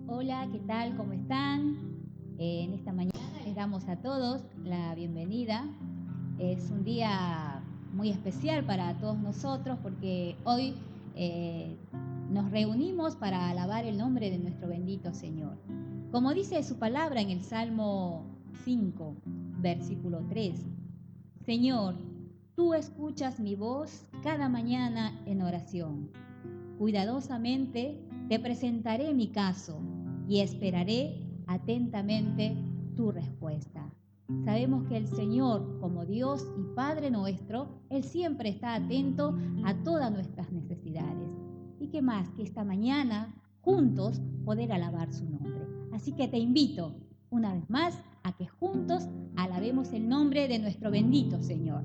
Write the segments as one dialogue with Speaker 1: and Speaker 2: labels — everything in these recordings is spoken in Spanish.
Speaker 1: Hola, ¿qué tal? ¿Cómo están? En esta mañana les damos a todos la bienvenida. Es un día muy especial para todos nosotros porque hoy eh, nos reunimos para alabar el nombre de nuestro bendito Señor. Como dice su palabra en el Salmo 5, versículo 3. Señor, tú escuchas mi voz cada mañana en oración. Cuidadosamente te presentaré mi caso y esperaré atentamente tu respuesta. Sabemos que el Señor, como Dios y Padre nuestro, Él siempre está atento a todas nuestras necesidades. Y qué más que esta mañana juntos poder alabar su nombre. Así que te invito una vez más a que juntos alabemos el nombre de nuestro bendito Señor.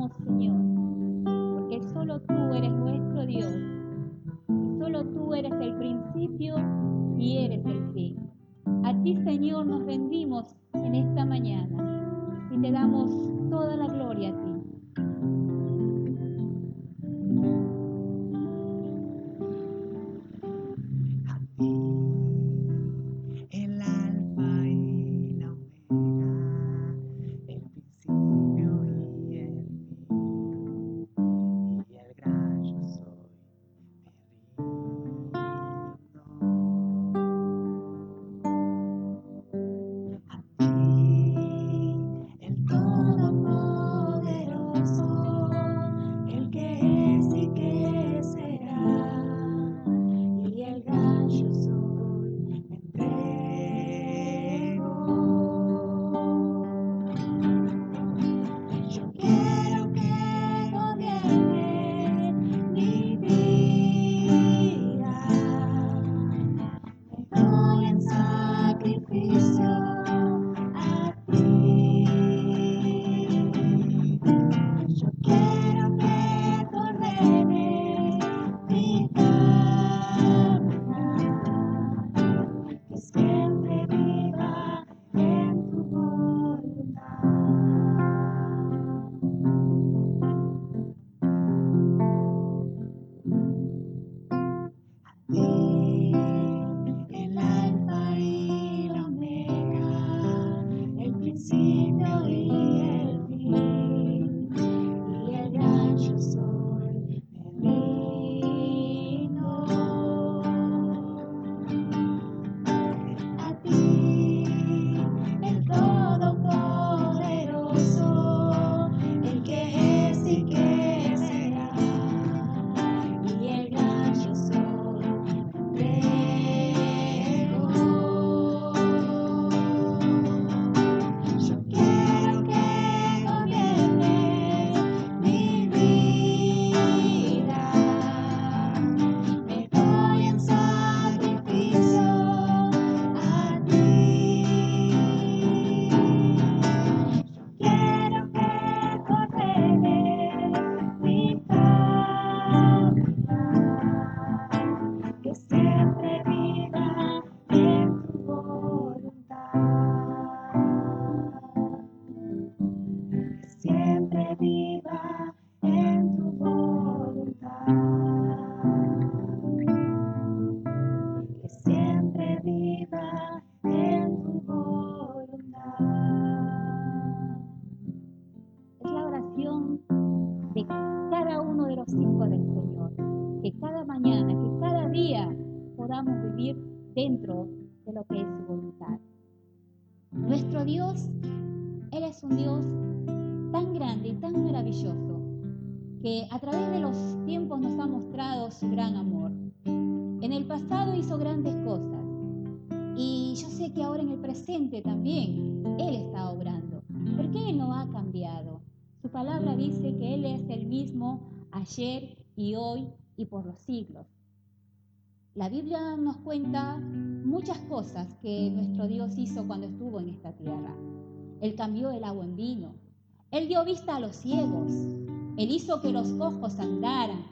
Speaker 1: alabamos, Señor, porque solo tú eres nuestro Dios y solo tú eres el principio y eres el fin. A ti, Señor, nos rendimos en esta mañana y te damos toda la gloria a ti.
Speaker 2: El alfa y la omega, el principio y el fin, y el gran yo soy, me rindo a ti, el Todopoderoso, el que es y que será, y el gran yo soy, me entrego. Yo quiero que gobierne mi vida. Me doy en sacrificio a ti. Yo quiero que tú ordenes mi caminar, que siempre viva en tu voluntad. El alfa y la omega, el principio y el fin, y el gran yo soy, me rindo a ti, el Todopoderoso, el que es y que será, y el gran yo soy, me entrego. Yo quiero que gobierne mi vida. Me doy en sacrificio a ti. Yo quiero que tú ordenes mi caminar, que siempre viva en tu voluntad. Que siempre viva en tu voluntad. Que siempre viva en tu voluntad.
Speaker 1: Es la oración de cada uno de los hijos del Señor, que cada mañana, que cada día podamos vivir dentro de lo que es su voluntad. Nuestro Dios, Él es un Dios tan grande y tan maravilloso, que a través de los tiempos nos ha mostrado su gran amor. En el pasado hizo grandes cosas y yo sé que ahora en el presente también Él está obrando, porque Él no ha cambiado. Su palabra dice que Él es el mismo ayer y hoy y por los siglos. La Biblia nos cuenta muchas cosas que nuestro Dios hizo cuando estuvo en esta tierra. Él cambió el agua en vino. Él dio vista a los ciegos. Él hizo que los cojos andaran.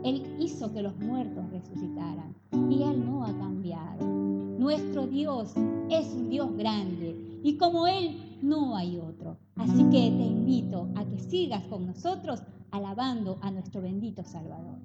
Speaker 1: Él hizo que los muertos resucitaran. Y Él no ha cambiado. Nuestro Dios es un Dios grande. Y como Él no hay otro. Así que te invito a que sigas con nosotros alabando a nuestro bendito Salvador.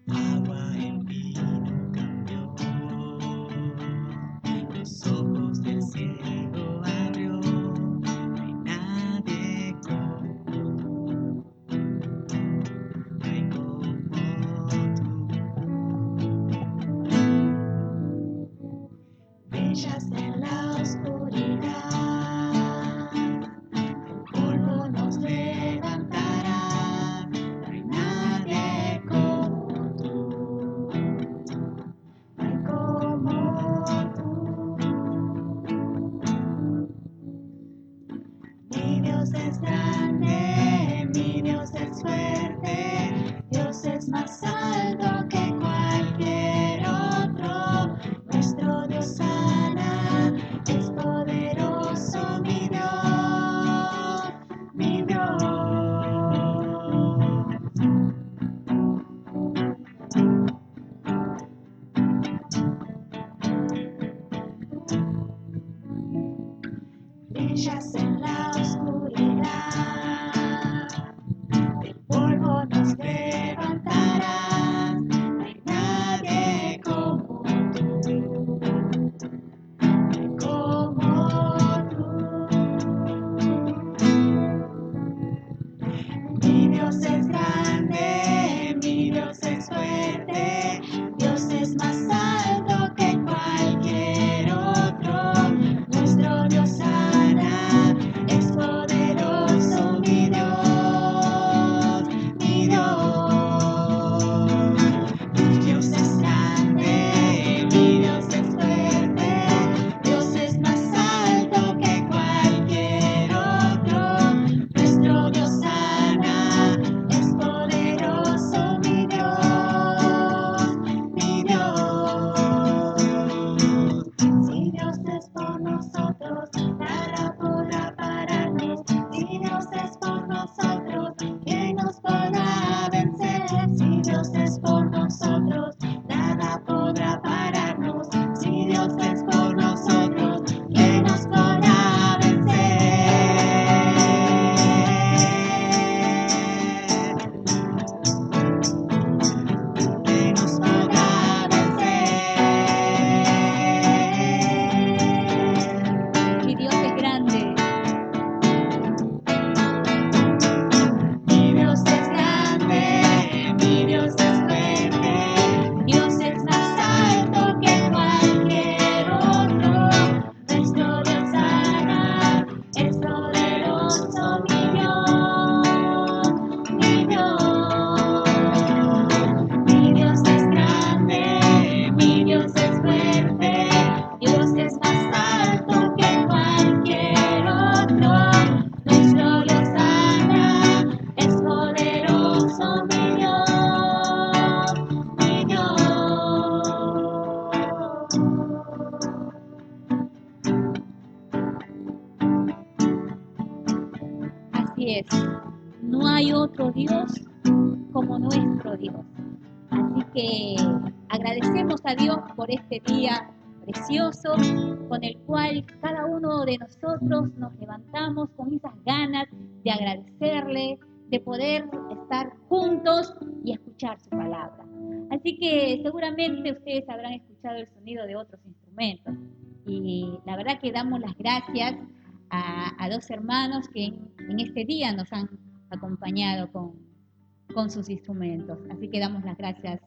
Speaker 2: Agua en vino cambió, los ojos del ciego abrió, no hay nadie brillas en la oscuridad. Del polvo nos levantarás, no hay nadie como tú, como tú. Mi Dios es grande, mi Dios es fuerte, Dios es más alto que cualquier otro. Nuestro Dios sana, es poderoso, mi Dios, mi Dios. Mi Dios es grande, mi Dios es fuerte, Dios es más alto que cualquier otro. Nuestro Dios sana, es poderoso, mi Dios, mi Dios. Si Dios es por nosotros, nada podrá pararnos. Si Dios es por nosotros, ¿quién nos podrá vencer? Si Dios es por nosotros, nada podrá pararnos. Si Dios es por nosotros, ¿quién nos podrá vencer? ¿Quién nos podrá vencer?
Speaker 1: Mi Dios es grande.
Speaker 2: Mi Dios es grande, mi Dios es fuerte, Dios es más alto que cualquier otro. Nuestro Dios sana, es poderoso, mi Dios, mi Dios. Mi Dios es grande, mi Dios es fuerte, Dios es más alto que cualquier otro. Nuestro Dios sana, es poderoso, mi Dios, mi Dios.
Speaker 1: Así es. No hay otro Dios como nuestro Dios. Así que agradecemos a Dios por este día precioso con el cual cada uno de nosotros nos levantamos con esas ganas de agradecerle, de poder estar juntos y escuchar su palabra. Así que seguramente ustedes habrán escuchado el sonido de otros instrumentos y la verdad que damos las gracias a dos hermanos que en este día nos han acompañado con sus instrumentos. Así que damos las gracias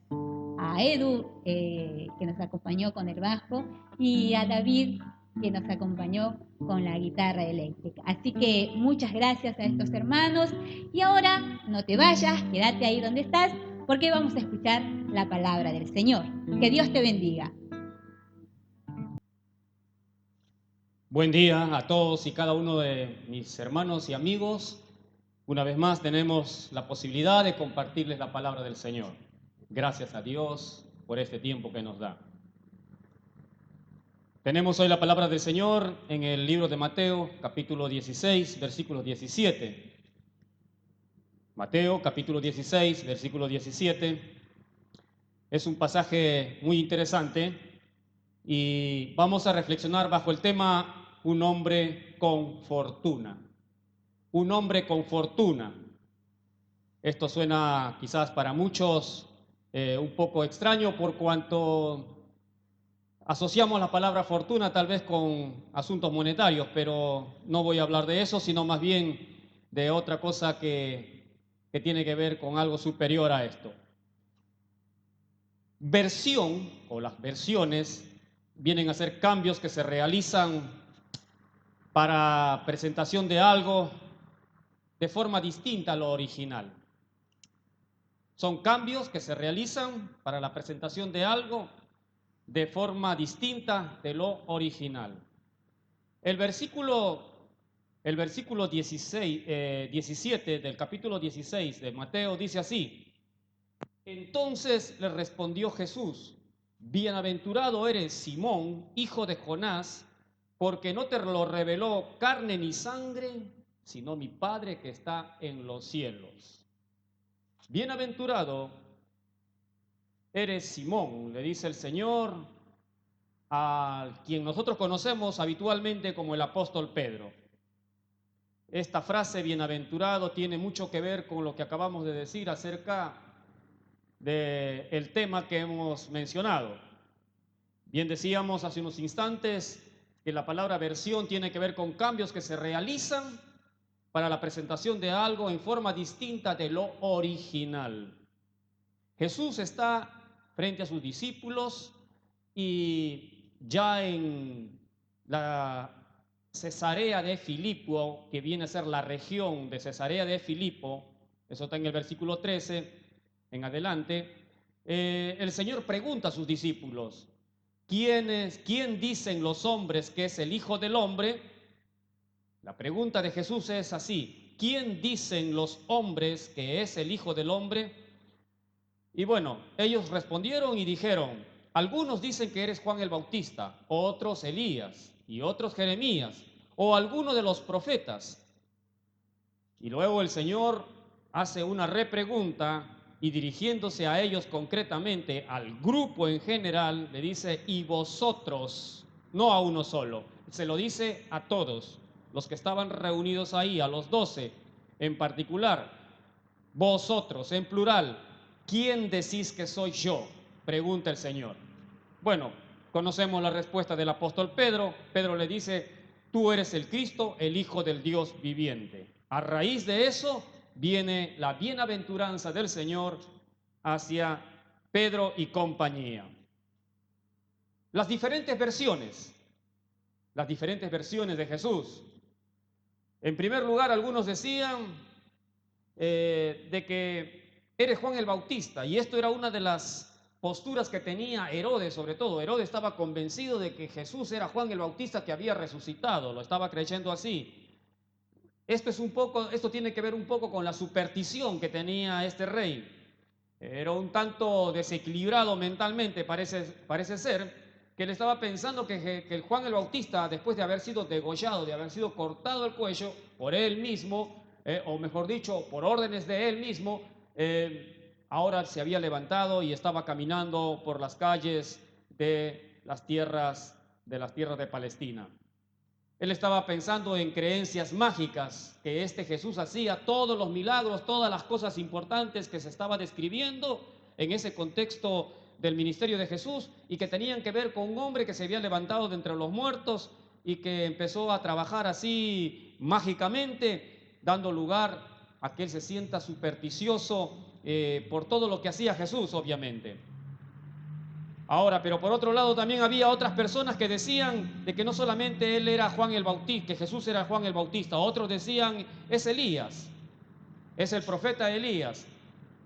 Speaker 1: a Edu, que nos acompañó con el bajo, y a David, que nos acompañó con la guitarra eléctrica. Así que muchas gracias a estos hermanos. Y ahora no te vayas, quédate ahí donde estás, porque vamos a escuchar la palabra del Señor. Que Dios te bendiga.
Speaker 3: Buen día a todos y cada uno de mis hermanos y amigos. Una vez más tenemos la posibilidad de compartirles la palabra del Señor. Gracias a Dios por este tiempo que nos da. Tenemos hoy la palabra del Señor en el libro de Mateo, capítulo 16, versículo 17. Mateo, capítulo 16, versículo 17. Es un pasaje muy interesante y vamos a reflexionar bajo el tema un hombre con fortuna. Un hombre con fortuna. Esto suena quizás para muchos un poco extraño por cuanto asociamos la palabra fortuna tal vez con asuntos monetarios, pero no voy a hablar de eso, sino más bien de otra cosa que tiene que ver con algo superior a esto. Versión o las versiones vienen a ser cambios que se realizan para presentación de algo de forma distinta a lo original. Son cambios que se realizan para la presentación de algo de forma distinta de lo original. El versículo 17 del capítulo 16 de Mateo dice así: Entonces le respondió Jesús: Bienaventurado eres, Simón, hijo de Jonás, porque no te lo reveló carne ni sangre, sino mi Padre que está en los cielos. Bienaventurado eres, Simón, le dice el Señor a quien nosotros conocemos habitualmente como el apóstol Pedro. Esta frase bienaventurado tiene mucho que ver con lo que acabamos de decir acerca del tema que hemos mencionado. Bien decíamos hace unos instantes que la palabra versión tiene que ver con cambios que se realizan para la presentación de algo en forma distinta de lo original. Jesús está frente a sus discípulos y ya en la Cesarea de Filipo, que viene a ser la región de Cesarea de Filipo, eso está en el versículo 13 en adelante, el Señor pregunta a sus discípulos, ¿quién dicen los hombres que es el Hijo del Hombre? La pregunta de Jesús es así, ¿quién dicen los hombres que es el Hijo del Hombre? Y bueno, ellos respondieron y dijeron, algunos dicen que eres Juan el Bautista, otros Elías y otros Jeremías o alguno de los profetas. Y luego el Señor hace una repregunta y dirigiéndose a ellos concretamente, al grupo en general, le dice, y vosotros, no a uno solo, se lo dice a todos los que estaban reunidos ahí, a los 12 en particular, vosotros en plural, ¿quién decís que soy yo? Pregunta el Señor. Bueno, conocemos la respuesta del apóstol Pedro. Pedro le dice, tú eres el Cristo, el Hijo del Dios viviente. A raíz de eso viene la bienaventuranza del Señor hacia Pedro y compañía. Las diferentes versiones de Jesús. En primer lugar, algunos decían de que eres Juan el Bautista, y esto era una de las posturas que tenía Herodes, sobre todo. Herodes estaba convencido de que Jesús era Juan el Bautista que había resucitado, lo estaba creyendo así. Esto tiene que ver un poco con la superstición que tenía este rey. Era un tanto desequilibrado mentalmente, parece ser, que él estaba pensando que el Juan el Bautista, después de haber sido degollado, de haber sido cortado el cuello por él mismo, o mejor dicho, por órdenes de él mismo, ahora se había levantado y estaba caminando por las calles de las tierras de Palestina. Él estaba pensando en creencias mágicas, que este Jesús hacía todos los milagros, todas las cosas importantes que se estaba describiendo en ese contexto del ministerio de Jesús y que tenían que ver con un hombre que se había levantado de entre los muertos y que empezó a trabajar así mágicamente, dando lugar a que él se sienta supersticioso por todo lo que hacía Jesús, obviamente. Ahora, pero por otro lado también había otras personas que decían de que no solamente él era Juan el Bautista, que Jesús era Juan el Bautista, otros decían es Elías, es el profeta Elías.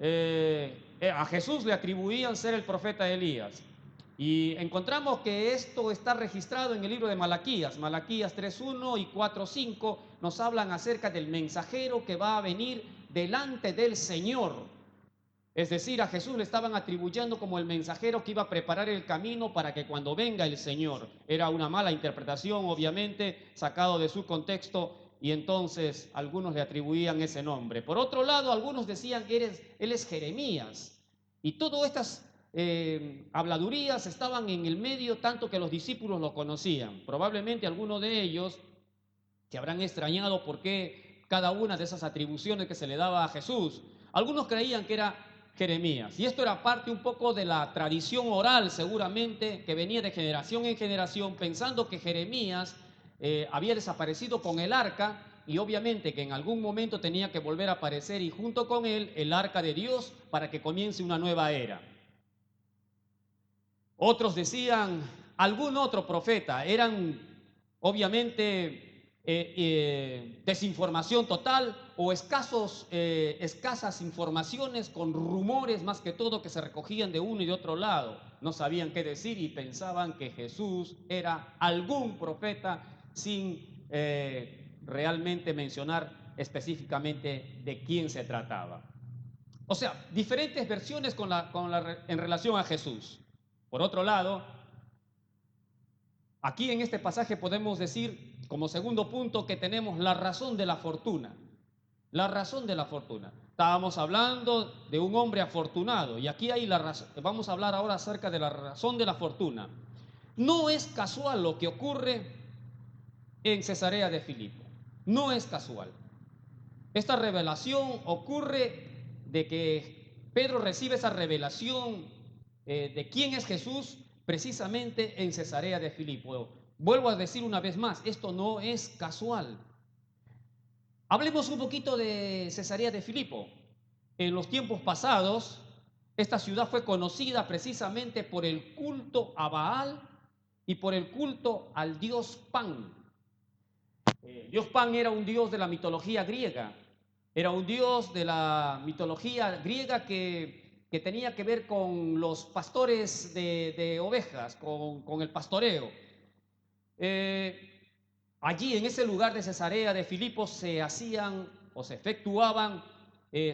Speaker 3: A Jesús le atribuían ser el profeta Elías. Y encontramos que esto está registrado en el libro de Malaquías. Malaquías 3:1 y 4:5 nos hablan acerca del mensajero que va a venir delante del Señor. Es decir, a Jesús le estaban atribuyendo como el mensajero que iba a preparar el camino para que cuando venga el Señor. Era una mala interpretación, obviamente, sacado de su contexto, y entonces algunos le atribuían ese nombre. Por otro lado, algunos decían que él es Jeremías. Y todas estas habladurías estaban en el medio, tanto que los discípulos lo conocían. Probablemente algunos de ellos se habrán extrañado por qué cada una de esas atribuciones que se le daba a Jesús. Algunos creían que era Jeremías, y esto era parte un poco de la tradición oral seguramente que venía de generación en generación, pensando que Jeremías había desaparecido con el arca y obviamente que en algún momento tenía que volver a aparecer y junto con él el arca de Dios para que comience una nueva era. Otros decían algún otro profeta, eran obviamente desinformación total o escasas informaciones con rumores más que todo que se recogían de uno y de otro lado. No sabían qué decir y pensaban que Jesús era algún profeta sin realmente mencionar específicamente de quién se trataba. O sea, diferentes versiones en relación a Jesús. Por otro lado, aquí en este pasaje podemos decir, como segundo punto, que tenemos la razón de la fortuna. La razón de la fortuna. Estábamos hablando de un hombre afortunado y aquí hay la razón. Vamos a hablar ahora acerca de la razón de la fortuna. No es casual lo que ocurre en Cesarea de Filipo. No es casual. Esta revelación ocurre de que Pedro recibe esa revelación de quién es Jesús precisamente en Cesarea de Filipo. Vuelvo a decir una vez más, esto no es casual. Hablemos un poquito de Cesarea de Filipo. En los tiempos pasados, esta ciudad fue conocida precisamente por el culto a Baal y por el culto al dios Pan. Dios Pan era un dios de la mitología griega. Era un dios de la mitología griega que tenía que ver con los pastores de ovejas, con el pastoreo. Allí en ese lugar de Cesarea de Filipo se hacían o se efectuaban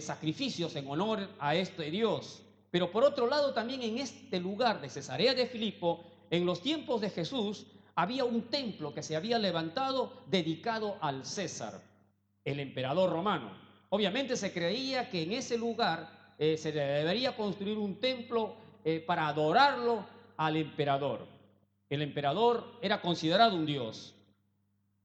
Speaker 3: sacrificios en honor a este Dios. Pero por otro lado también en este lugar de Cesarea de Filipo, en los tiempos de Jesús, había un templo que se había levantado dedicado al César, el emperador romano. Obviamente se creía que en ese lugar se debería construir un templo para adorarlo al emperador. El emperador era considerado un dios.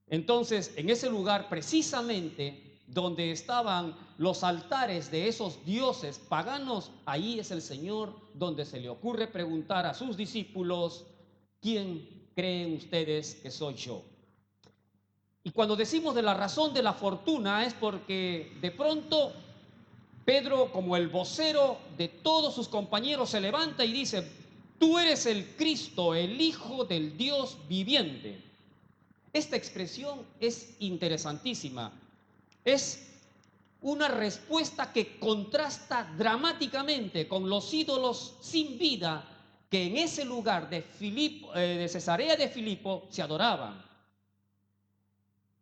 Speaker 3: Entonces, en ese lugar, precisamente donde estaban los altares de esos dioses paganos, ahí es el Señor donde se le ocurre preguntar a sus discípulos: ¿quién creen ustedes que soy yo? Y cuando decimos de la razón de la fortuna es porque de pronto Pedro, como el vocero de todos sus compañeros, se levanta y dice: tú eres el Cristo, el Hijo del Dios viviente. Esta expresión es interesantísima. Es una respuesta que contrasta dramáticamente con los ídolos sin vida que en ese lugar de Cesarea de Filipo se adoraban.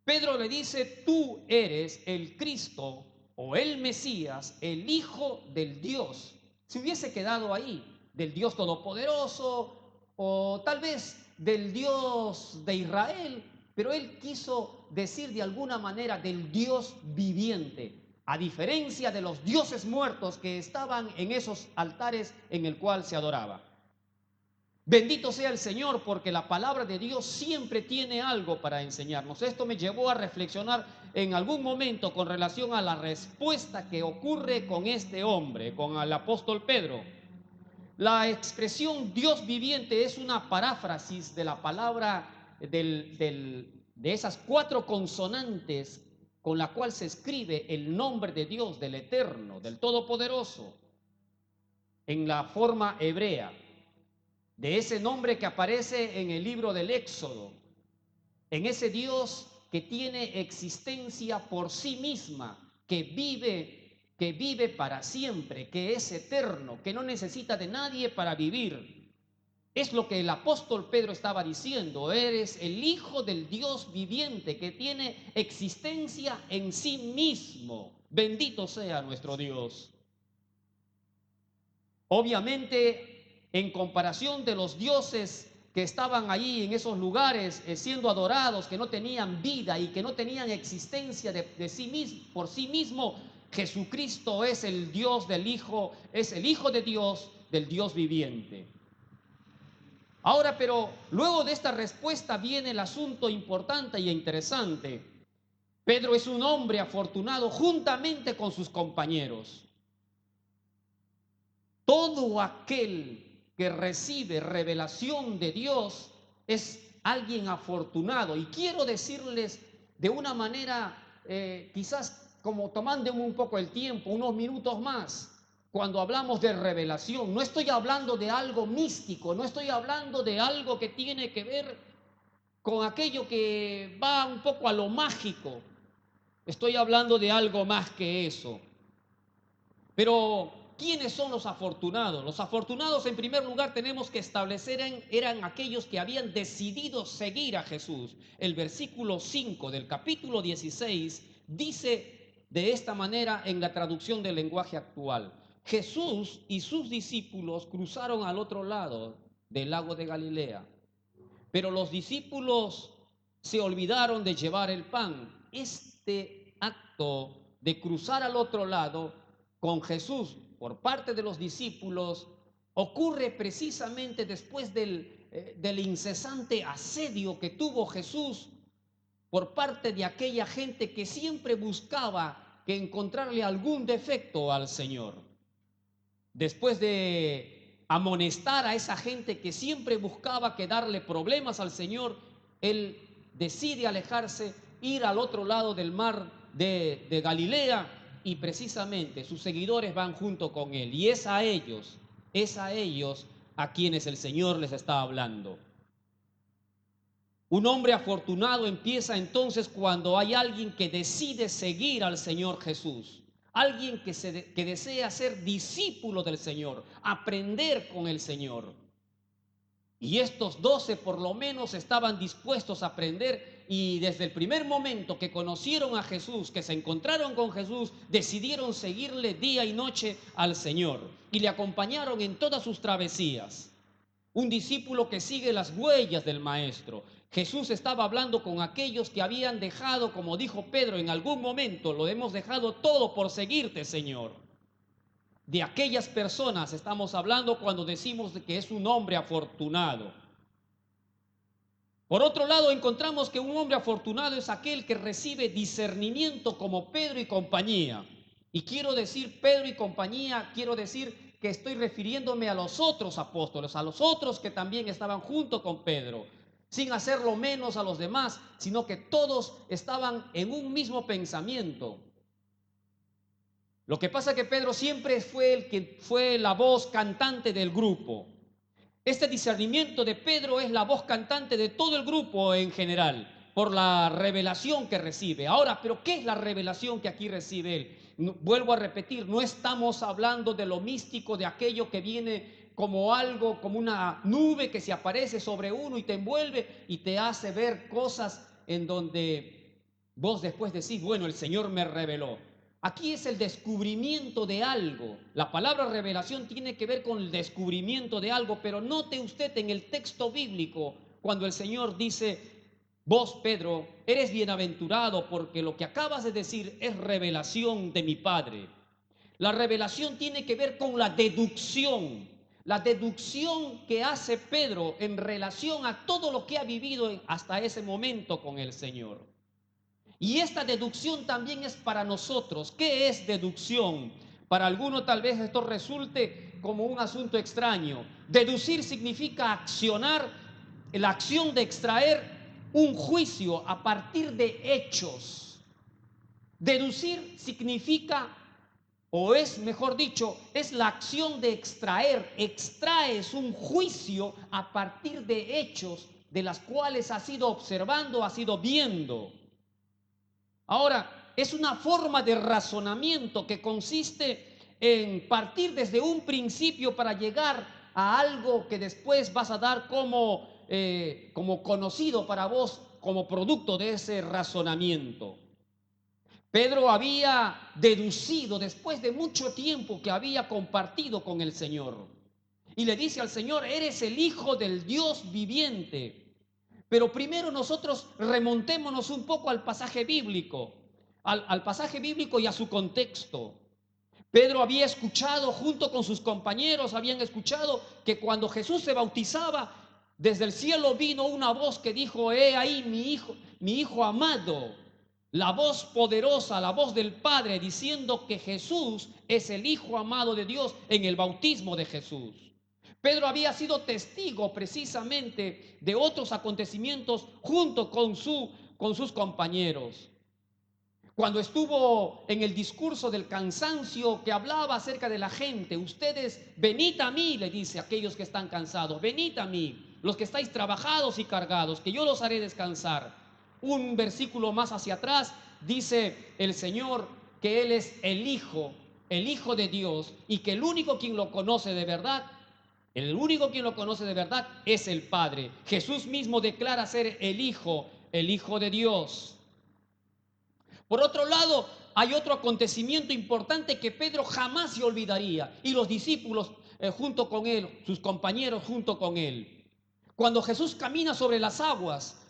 Speaker 3: Pedro le dice: tú eres el Cristo o el Mesías, el Hijo del Dios. Si hubiese quedado ahí, del Dios Todopoderoso o tal vez del Dios de Israel, pero él quiso decir de alguna manera del Dios viviente, a diferencia de los dioses muertos que estaban en esos altares en el cual se adoraba. Bendito sea el Señor, porque la palabra de Dios siempre tiene algo para enseñarnos. Esto me llevó a reflexionar en algún momento con relación a la respuesta que ocurre con este hombre, con el apóstol Pedro. La expresión Dios viviente es una paráfrasis de la palabra de esas 4 consonantes con la cual se escribe el nombre de Dios, del Eterno, del Todopoderoso, en la forma hebrea, de ese nombre que aparece en el libro del Éxodo, en ese Dios que tiene existencia por sí misma, que vive para siempre, que es eterno, que no necesita de nadie para vivir. Es lo que el apóstol Pedro estaba diciendo: eres el Hijo del Dios viviente, que tiene existencia en sí mismo. Bendito sea nuestro Dios. Obviamente, en comparación de los dioses que estaban allí en esos lugares siendo adorados, que no tenían vida y que no tenían existencia por sí mismo, Jesucristo es el Dios del Hijo, es el Hijo de Dios, del Dios viviente. Ahora, pero luego de esta respuesta viene el asunto importante y interesante. Pedro es un hombre afortunado juntamente con sus compañeros. Todo aquel que recibe revelación de Dios es alguien afortunado. Y quiero decirles de una manera, quizás como tomándome un poco el tiempo, unos minutos más, cuando hablamos de revelación, no estoy hablando de algo místico, no estoy hablando de algo que tiene que ver con aquello que va un poco a lo mágico. Estoy hablando de algo más que eso. Pero ¿quiénes son los afortunados? Los afortunados, en primer lugar, tenemos que establecer eran aquellos que habían decidido seguir a Jesús. El versículo 5 del capítulo 16 dice de esta manera en la traducción del lenguaje actual: Jesús y sus discípulos cruzaron al otro lado del lago de Galilea, pero los discípulos se olvidaron de llevar el pan. Este acto de cruzar al otro lado con Jesús por parte de los discípulos ocurre precisamente después del incesante asedio que tuvo Jesús por parte de aquella gente que siempre buscaba que encontrarle algún defecto al Señor. Después de amonestar a esa gente que siempre buscaba que darle problemas al Señor, Él decide alejarse, ir al otro lado del mar de Galilea, y precisamente sus seguidores van junto con Él. Y es a ellos a quienes el Señor les está hablando. Un hombre afortunado empieza entonces cuando hay alguien que decide seguir al Señor Jesús. Alguien que desea ser discípulo del Señor, aprender con el Señor. Y estos 12 por lo menos estaban dispuestos a aprender, y desde el primer momento que conocieron a Jesús, que se encontraron con Jesús, decidieron seguirle día y noche al Señor y le acompañaron en todas sus travesías. Un discípulo que sigue las huellas del Maestro. Jesús estaba hablando con aquellos que habían dejado, como dijo Pedro en algún momento, lo hemos dejado todo por seguirte, Señor. De aquellas personas estamos hablando cuando decimos que es un hombre afortunado. Por otro lado, encontramos que un hombre afortunado es aquel que recibe discernimiento como Pedro y compañía. Y quiero decir Pedro y compañía, quiero decir que estoy refiriéndome a los otros apóstoles, a los otros que también estaban junto con Pedro, sin hacerlo menos a los demás, sino que todos estaban en un mismo pensamiento. Lo que pasa es que Pedro siempre fue el que fue la voz cantante del grupo. Este discernimiento de Pedro es la voz cantante de todo el grupo en general, por la revelación que recibe. Ahora, ¿pero qué es la revelación que aquí recibe él? Vuelvo a repetir, no estamos hablando de lo místico, de aquello que viene como algo, como una nube que se aparece sobre uno y te envuelve y te hace ver cosas en donde vos después decís, bueno, el Señor me reveló. Aquí es el descubrimiento de algo. La palabra revelación tiene que ver con el descubrimiento de algo, pero note usted en el texto bíblico cuando el Señor dice, vos, Pedro, eres bienaventurado porque lo que acabas de decir es revelación de mi Padre. La revelación tiene que ver con la deducción que hace Pedro en relación a todo lo que ha vivido hasta ese momento con el Señor. Y esta deducción también es para nosotros. ¿Qué es deducción? Para algunos tal vez esto resulte como un asunto extraño. Deducir significa accionar, la acción de extraer un juicio a partir de hechos. Deducir significa, o es mejor dicho, es la acción de extraer. Extraes un juicio a partir de hechos de las cuales has ido observando, has ido viendo. Ahora, es una forma de razonamiento que consiste en partir desde un principio para llegar a algo que después vas a dar como conocido para vos, como producto de ese razonamiento. Pedro había deducido después de mucho tiempo que había compartido con el Señor. Y le dice al Señor, eres el Hijo del Dios viviente. Pero primero nosotros remontémonos un poco al pasaje bíblico, al pasaje bíblico y a su contexto. Pedro había escuchado, junto con sus compañeros, habían escuchado que cuando Jesús se bautizaba, desde el cielo vino una voz que dijo, he ahí mi hijo amado, la voz poderosa, la voz del Padre, diciendo que Jesús es el Hijo amado de Dios en el bautismo de Jesús. Pedro había sido testigo precisamente de otros acontecimientos junto con sus compañeros. Cuando estuvo en el discurso del cansancio que hablaba acerca de la gente, ustedes venid a mí, le dice a aquellos que están cansados, venid a mí, los que estáis trabajados y cargados, que yo los haré descansar. Un versículo más hacia atrás dice el Señor que Él es el Hijo de Dios, y que el único quien lo conoce de verdad es el Padre. Jesús mismo declara ser el Hijo de Dios. Por otro lado, hay otro acontecimiento importante que Pedro jamás se olvidaría, y los discípulos junto con él, sus compañeros junto con él. Cuando Jesús camina sobre las aguas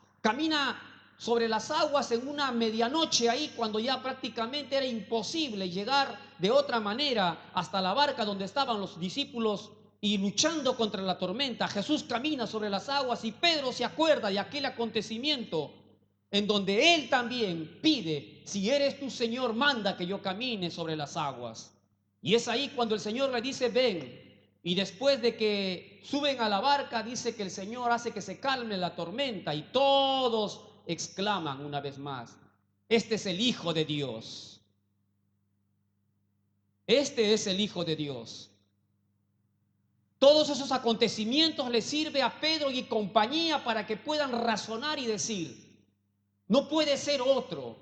Speaker 3: en una medianoche ahí, cuando ya prácticamente era imposible llegar de otra manera hasta la barca donde estaban los discípulos y luchando contra la tormenta. Jesús camina sobre las aguas y Pedro se acuerda de aquel acontecimiento en donde Él también pide: si eres tu Señor, manda que yo camine sobre las aguas. Y es ahí cuando el Señor le dice: ven. Y después de que suben a la barca, dice que el Señor hace que se calme la tormenta y todos exclaman una vez más: este es el Hijo de Dios. Este es el Hijo de Dios. Todos esos acontecimientos le sirve a Pedro y compañía para que puedan razonar y decir: no puede ser otro.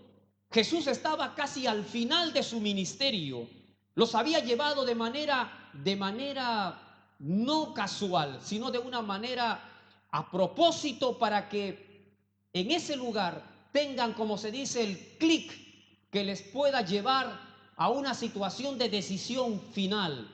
Speaker 3: Jesús estaba casi al final de su ministerio. Los había llevado de manera no casual, sino de una manera a propósito, para que en ese lugar tengan, como se dice, el clic que les pueda llevar a una situación de decisión final.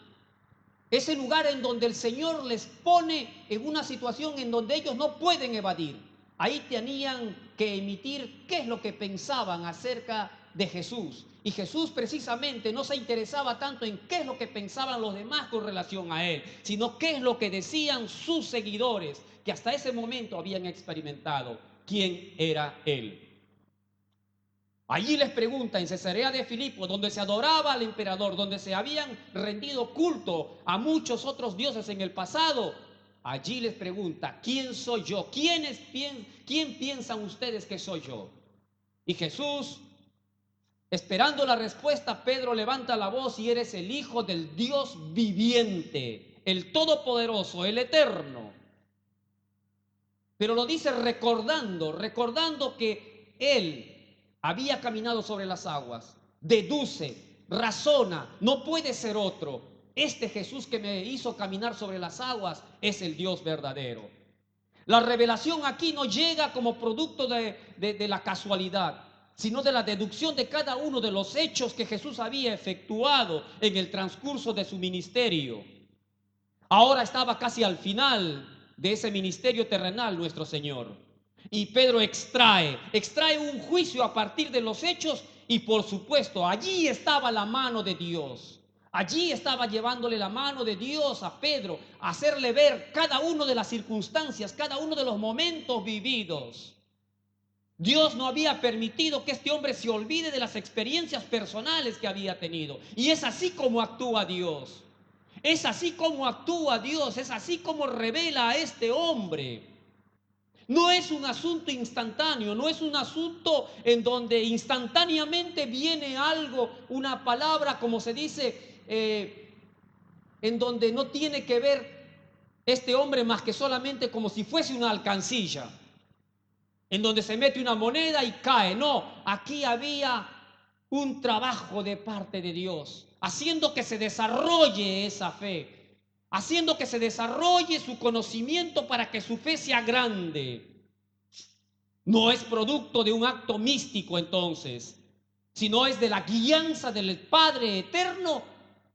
Speaker 3: Ese lugar en donde el Señor les pone en una situación en donde ellos no pueden evadir. Ahí tenían que emitir qué es lo que pensaban acerca de Jesús. Y Jesús precisamente no se interesaba tanto en qué es lo que pensaban los demás con relación a Él, sino qué es lo que decían sus seguidores, que hasta ese momento habían experimentado quién era Él. Allí les pregunta, en Cesarea de Filipo, donde se adoraba al emperador, donde se habían rendido culto a muchos otros dioses en el pasado, allí les pregunta: ¿quién soy yo? ¿Quién piensan ustedes que soy yo? Y Jesús, esperando la respuesta, Pedro levanta la voz: y eres el Hijo del Dios viviente, el Todopoderoso, el Eterno. Pero lo dice recordando que Él había caminado sobre las aguas. Deduce, razona: no puede ser otro. Este Jesús que me hizo caminar sobre las aguas es el Dios verdadero. La revelación aquí no llega como producto de la casualidad, sino de la deducción de cada uno de los hechos que Jesús había efectuado en el transcurso de su ministerio. Ahora estaba casi al final de ese ministerio terrenal nuestro Señor. Y Pedro extrae un juicio a partir de los hechos, y por supuesto allí estaba la mano de Dios. Allí estaba llevándole la mano de Dios a Pedro, a hacerle ver cada una de las circunstancias, cada uno de los momentos vividos. Dios no había permitido que este hombre se olvide de las experiencias personales que había tenido. Y es así como actúa Dios. Es así como actúa Dios, es así como revela a este hombre. No es un asunto instantáneo, no es un asunto en donde instantáneamente viene algo, una palabra, como se dice, en donde no tiene que ver este hombre más que solamente como si fuese una alcancilla, en donde se mete una moneda y cae. No, aquí había un trabajo de parte de Dios, haciendo que se desarrolle esa fe, haciendo que se desarrolle su conocimiento para que su fe sea grande. No es producto de un acto místico entonces, sino es de la guianza del Padre eterno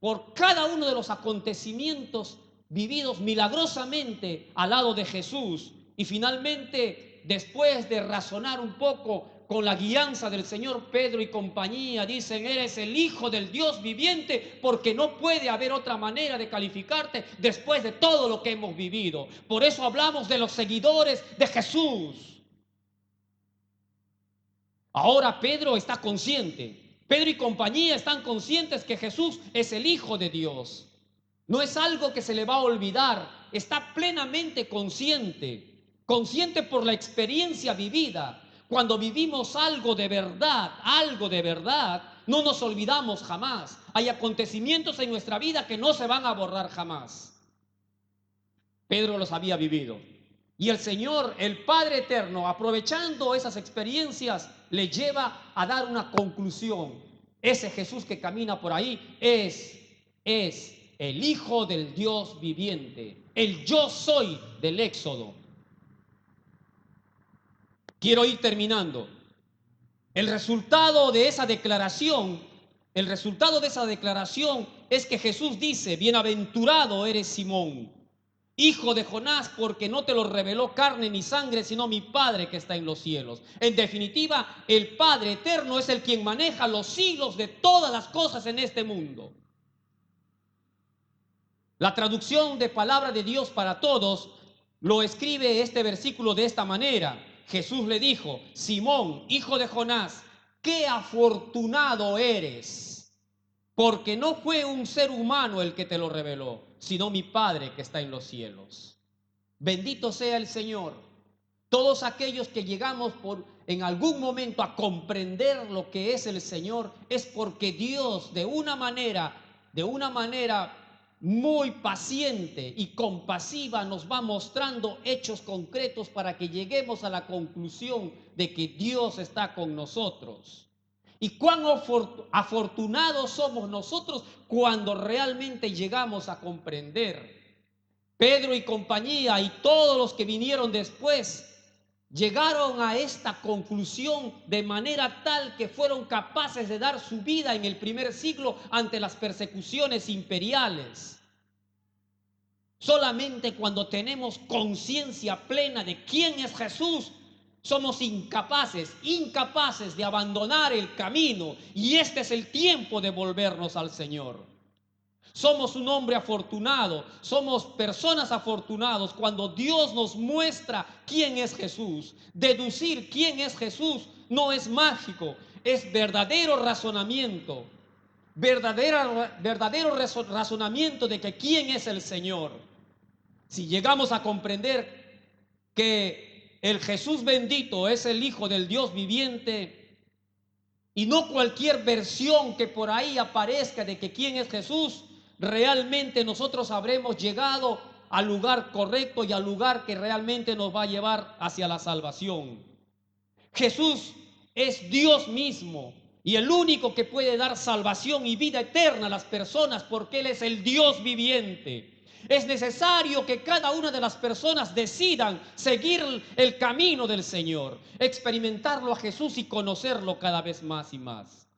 Speaker 3: por cada uno de los acontecimientos vividos milagrosamente al lado de Jesús. Y finalmente, después de razonar un poco con la guianza del Señor, Pedro y compañía dicen: eres el Hijo del Dios viviente, porque no puede haber otra manera de calificarte después de todo lo que hemos vivido. Por eso hablamos de los seguidores de Jesús. Ahora Pedro está consciente, Pedro y compañía están conscientes que Jesús es el Hijo de Dios. No es algo que se le va a olvidar, está plenamente consciente por la experiencia vivida. Cuando vivimos algo de verdad, no nos olvidamos jamás. Hay acontecimientos en nuestra vida que no se van a borrar jamás. Pedro los había vivido. Y el Señor, el Padre Eterno, aprovechando esas experiencias, le lleva a dar una conclusión. Ese Jesús que camina por ahí es el Hijo del Dios viviente, el yo soy del Éxodo. Quiero ir terminando. El resultado de esa declaración es que Jesús dice: bienaventurado eres Simón, hijo de Jonás, porque no te lo reveló carne ni sangre, sino mi Padre que está en los cielos. En definitiva, el Padre eterno es el quien maneja los hilos de todas las cosas en este mundo. La traducción de Palabra de Dios para Todos lo escribe este versículo de esta manera: Jesús le dijo: Simón, hijo de Jonás, qué afortunado eres, porque no fue un ser humano el que te lo reveló, sino mi Padre que está en los cielos. Bendito sea el Señor. Todos aquellos que llegamos en algún momento a comprender lo que es el Señor, es porque Dios de una manera muy paciente y compasiva nos va mostrando hechos concretos para que lleguemos a la conclusión de que Dios está con nosotros. Y cuán afortunados somos nosotros cuando realmente llegamos a comprender. Pedro y compañía y todos los que vinieron después llegaron a esta conclusión de manera tal que fueron capaces de dar su vida en el primer siglo ante las persecuciones imperiales. Solamente cuando tenemos conciencia plena de quién es Jesús, somos incapaces de abandonar el camino, y este es el tiempo de volvernos al Señor. Somos un hombre afortunado, somos personas afortunados cuando Dios nos muestra quién es Jesús. Deducir quién es Jesús no es mágico, es verdadero razonamiento. Verdadero razonamiento de que quién es el Señor. Si llegamos a comprender que el Jesús bendito es el Hijo del Dios viviente y no cualquier versión que por ahí aparezca de que quién es Jesús, realmente nosotros habremos llegado al lugar correcto y al lugar que realmente nos va a llevar hacia la salvación. Jesús es Dios mismo y el único que puede dar salvación y vida eterna a las personas, porque Él es el Dios viviente. Es necesario que cada una de las personas decidan seguir el camino del Señor, experimentarlo a Jesús y conocerlo cada vez más y más.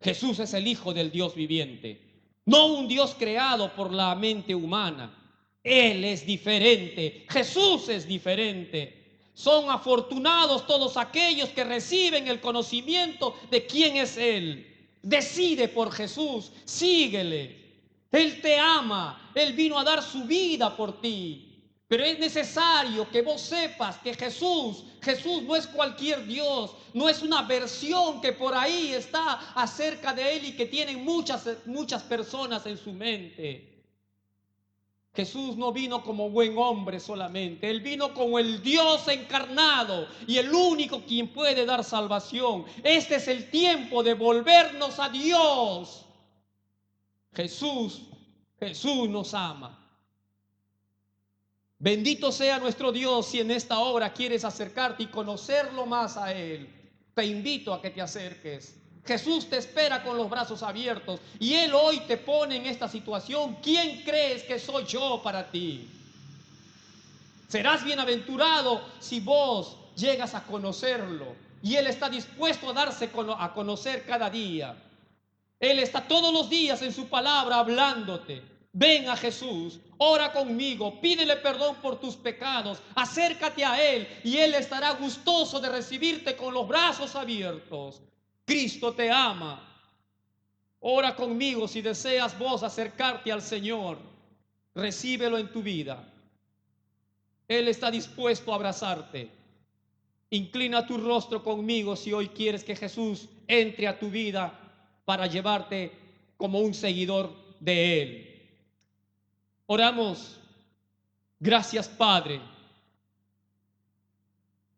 Speaker 3: Jesús es el Hijo del Dios viviente, no un Dios creado por la mente humana. Él es diferente, Jesús es diferente. Son afortunados todos aquellos que reciben el conocimiento de quién es Él. Decide por Jesús, síguele. Él te ama, Él vino a dar su vida por ti. Pero es necesario que vos sepas que Jesús no es cualquier Dios, no es una versión que por ahí está acerca de Él y que tienen muchas personas en su mente. Jesús no vino como buen hombre solamente, Él vino como el Dios encarnado y el único quien puede dar salvación. Este es el tiempo de volvernos a Dios. Jesús nos ama. Bendito sea nuestro Dios. Si en esta hora quieres acercarte y conocerlo más a Él, te invito a que te acerques. Jesús te espera con los brazos abiertos y Él hoy te pone en esta situación. ¿Quién crees que soy yo para ti? Serás bienaventurado si vos llegas a conocerlo, y Él está dispuesto a darse a conocer cada día. Él está todos los días en su palabra hablándote. Ven a Jesús, ora conmigo, pídele perdón por tus pecados, acércate a Él y Él estará gustoso de recibirte con los brazos abiertos. Cristo te ama. Ora conmigo si deseas vos acercarte al Señor. Recíbelo en tu vida. Él está dispuesto a abrazarte. Inclina tu rostro conmigo si hoy quieres que Jesús entre a tu vida para llevarte como un seguidor de Él. Oramos. Gracias, Padre.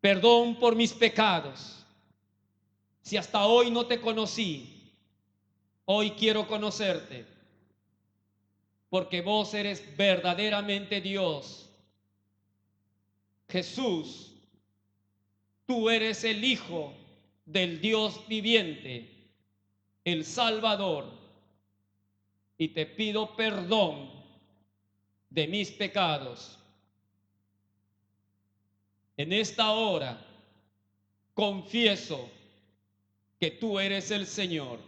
Speaker 3: Perdón por mis pecados. Si hasta hoy no te conocí, hoy quiero conocerte, porque vos eres verdaderamente Dios. Jesús, tú eres el Hijo del Dios viviente, el Salvador, y te pido perdón de mis pecados. En esta hora confieso que tú eres el Señor.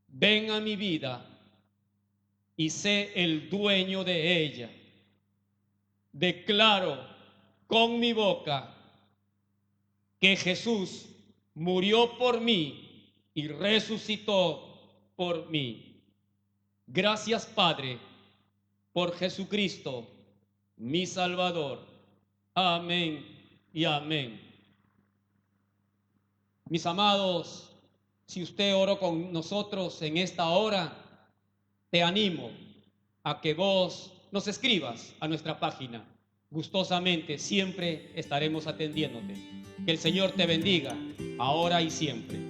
Speaker 3: Ven a mi vida y sé el dueño de ella. Declaro con mi boca que Jesús murió por mí y resucitó por mí. Gracias, Padre, por Jesucristo, mi Salvador. Amén y amén. Mis amados, si usted oró con nosotros en esta hora, te animo a que vos nos escribas a nuestra página. Gustosamente siempre estaremos atendiéndote. Que el Señor te bendiga, ahora y siempre.